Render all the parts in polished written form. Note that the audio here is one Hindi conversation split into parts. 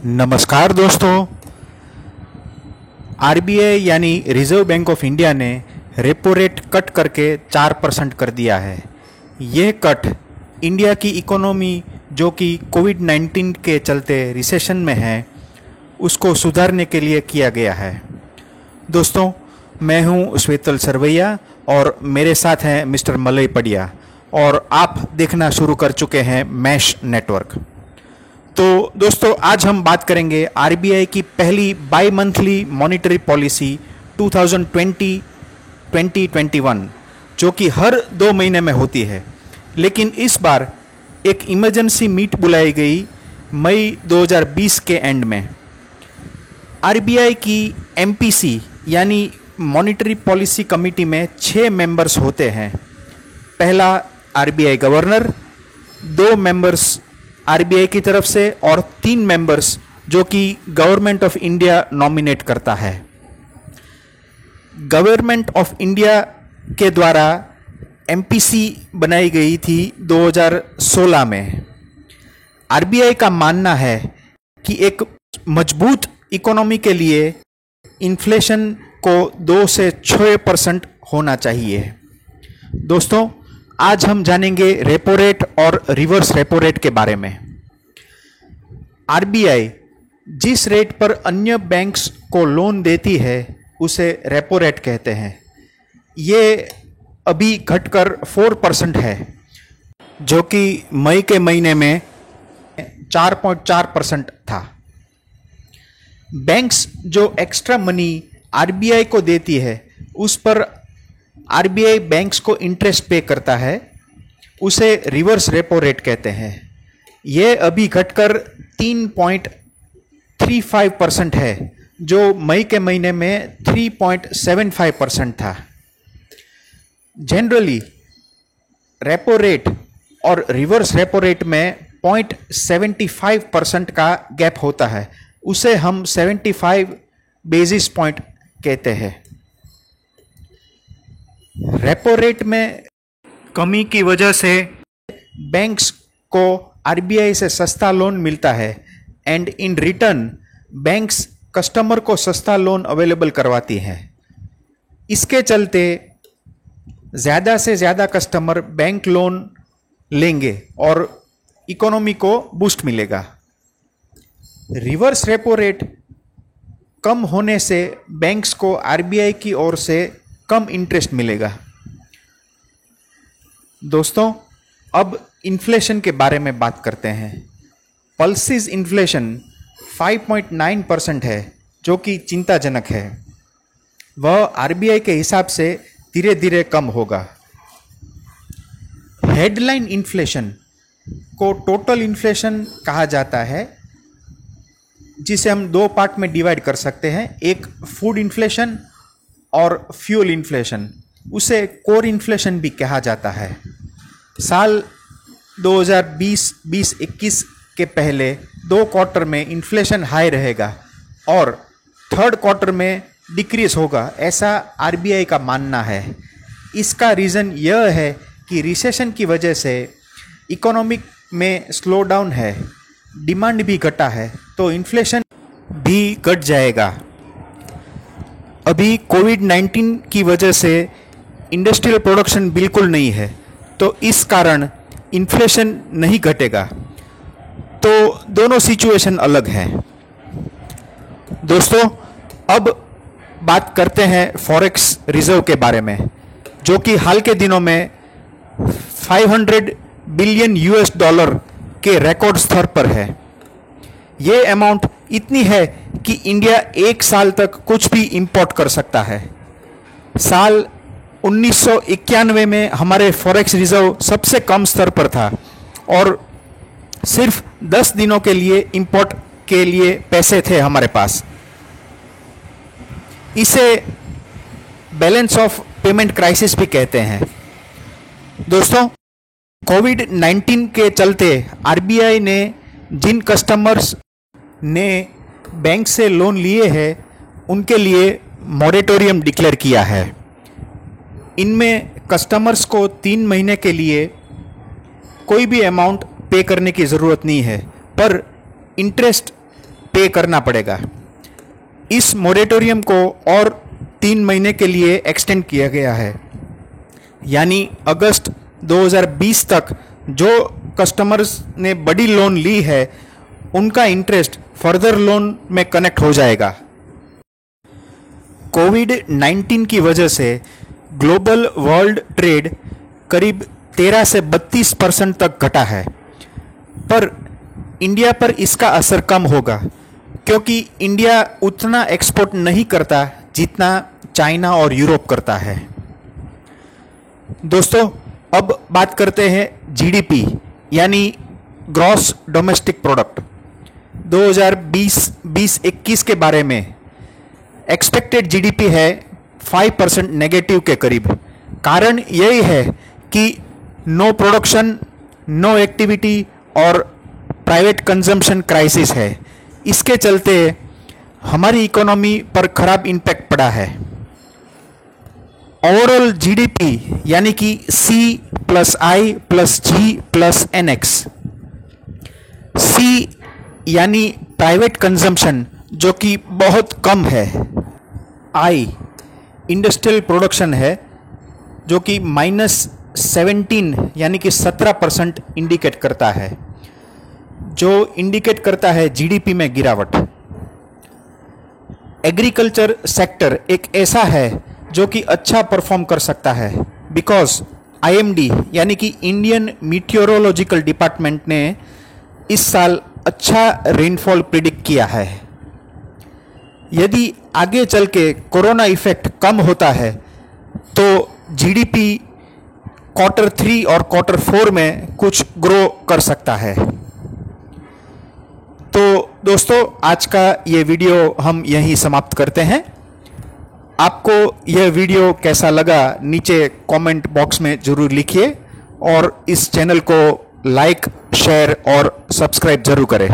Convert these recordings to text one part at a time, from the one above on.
नमस्कार दोस्तों। आरबीआई यानी रिजर्व बैंक ऑफ इंडिया ने रेपो रेट कट करके 4% कर दिया है। यह कट इंडिया की इकोनॉमी जो कि कोविड-19 के चलते रिसेशन में है उसको सुधारने के लिए किया गया है। दोस्तों, मैं हूं श्वेतल सरवैया और मेरे साथ हैं मिस्टर मलय पडिया और आप देखना शुरू कर चुके हैं मैश नेटवर्क। तो दोस्तों, आज हम बात करेंगे आरबीआई की पहली बाई मंथली मॉनिटरी पॉलिसी 2020-2021 जो कि हर 2 महीने में होती है, लेकिन इस बार एक इमरजेंसी मीट बुलाई गई मई 2020 के एंड में। आरबीआई की एमपीसी यानी मॉनिटरी पॉलिसी कमेटी में 6 मेंबर्स होते हैं। पहला आरबीआई गवर्नर, 2 मेंबर्स आरबीआई की तरफ से और 3 मेंबर्स जो कि गवर्नमेंट ऑफ इंडिया नॉमिनेट करता है। गवर्नमेंट ऑफ इंडिया के द्वारा एमपीसी बनाई गई थी 2016 में। आरबीआई का मानना है कि एक मजबूत इकोनॉमी के लिए इन्फ्लेशन को 2 से 6% होना चाहिए। दोस्तों, आज हम जानेंगे रेपो रेट और रिवर्स रेपो रेट के बारे में। आरबीआई जिस रेट पर अन्य बैंक्स को लोन देती है उसे रेपो रेट कहते हैं। ये अभी घटकर 4% है, जो कि मई के महीने में 4.4% था। बैंक्स जो एक्स्ट्रा मनी आरबीआई को देती है उस पर आरबीआई बैंक्स को इंटरेस्ट पे करता है, उसे रिवर्स रेपो रेट कहते हैं। यह अभी घटकर 3.35% है, जो मई के महीने में 3.75% था। जनरली रेपो रेट और रिवर्स रेपो रेट में 0.75% का गैप होता है, उसे हम 75 बेसिस पॉइंट कहते हैं। रेपो रेट में कमी की वजह से बैंक्स को आरबीआई से सस्ता लोन मिलता है and in return banks customer को सस्ता लोन अवेलेबल करवाती हैं। इसके चलते ज़्यादा से ज़्यादा कस्टमर बैंक लोन लेंगे और इकोनॉमी को बूस्ट मिलेगा। रिवर्स रेपो रेट कम होने से बैंक्स को आरबीआई की ओर से कम इंटरेस्ट मिलेगा। दोस्तों, अब इन्फ्लेशन के बारे में बात करते हैं। पल्सिस इन्फ्लेशन 5.9% है, जो कि चिंताजनक है। वह आरबीआई के हिसाब से धीरे धीरे कम होगा। हेडलाइन इन्फ्लेशन को टोटल इन्फ्लेशन कहा जाता है, जिसे हम 2 पार्ट में डिवाइड कर सकते हैं। एक फूड इन्फ्लेशन और फ्यूल इन्फ्लेशन, उसे कोर इन्फ्लेशन भी कहा जाता है। साल 2020-21 के पहले 2 क्वार्टर में इन्फ्लेशन हाई रहेगा और 3rd क्वार्टर में डिक्रीज होगा, ऐसा आरबीआई का मानना है। इसका रीज़न यह है कि रिसेशन की वजह से इकोनॉमिक में स्लो डाउन है, डिमांड भी घटा है, तो इन्फ्लेशन भी घट जाएगा। अभी कोविड-19 की वजह से इंडस्ट्रियल प्रोडक्शन बिल्कुल नहीं है, तो इस कारण इन्फ्लेशन नहीं घटेगा। तो दोनों सिचुएशन अलग हैं। दोस्तों, अब बात करते हैं फॉरेक्स रिजर्व के बारे में, जो कि हाल के दिनों में 500 बिलियन यूएस डॉलर के रिकॉर्ड स्तर पर है। ये अमाउंट इतनी है कि इंडिया 1 साल तक कुछ भी इंपोर्ट कर सकता है। साल 1991 में हमारे फॉरेक्स रिजर्व सबसे कम स्तर पर था और सिर्फ 10 दिनों के लिए इंपोर्ट के लिए पैसे थे हमारे पास। इसे बैलेंस ऑफ पेमेंट क्राइसिस भी कहते हैं। दोस्तों, कोविड-19 के चलते आरबीआई ने जिन कस्टमर्स ने बैंक से लोन लिए हैं उनके लिए मॉरेटोरियम डिक्लेयर किया है। इनमें कस्टमर्स को 3 महीने के लिए कोई भी अमाउंट पे करने की ज़रूरत नहीं है, पर इंटरेस्ट पे करना पड़ेगा। इस मोरेटोरियम को और 3 महीने के लिए एक्सटेंड किया गया है, यानी अगस्त 2020 तक जो कस्टमर्स ने बड़ी लोन ली है उनका इंटरेस्ट फर्दर लोन में कनेक्ट हो जाएगा। कोविड-19 की वजह से ग्लोबल वर्ल्ड ट्रेड करीब 13 से 32% तक घटा है, पर इंडिया पर इसका असर कम होगा क्योंकि इंडिया उतना एक्सपोर्ट नहीं करता जितना चाइना और यूरोप करता है। दोस्तों, अब बात करते हैं जीडीपी यानी ग्रॉस डोमेस्टिक प्रोडक्ट 2020-21 के बारे में। एक्सपेक्टेड जीडीपी है 5% नेगेटिव के करीब। कारण यही है कि नो प्रोडक्शन, नो एक्टिविटी और प्राइवेट कंजम्पशन क्राइसिस है। इसके चलते हमारी इकोनॉमी पर खराब इम्पैक्ट पड़ा है। ओवरऑल जीडीपी यानी कि C+I+G+NX। C यानी प्राइवेट कंजम्पशन जो कि बहुत कम है। I इंडस्ट्रियल प्रोडक्शन है जो कि -17 यानी कि 17% इंडिकेट करता है, जो इंडिकेट करता है जीडीपी में गिरावट। एग्रीकल्चर सेक्टर एक ऐसा है जो कि अच्छा परफॉर्म कर सकता है बिकॉज IMD यानी कि इंडियन मीटियोरोलॉजिकल डिपार्टमेंट ने इस साल अच्छा रेनफॉल प्रिडिक्ट किया है। यदि आगे चल के कोरोना इफेक्ट कम होता है तो जीडीपी Q3 और Q4 में कुछ ग्रो कर सकता है। तो दोस्तों, आज का ये वीडियो हम यहीं समाप्त करते हैं। आपको यह वीडियो कैसा लगा नीचे कमेंट बॉक्स में ज़रूर लिखिए और इस चैनल को लाइक, शेयर और सब्सक्राइब जरूर करें।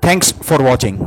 Thanks for watching.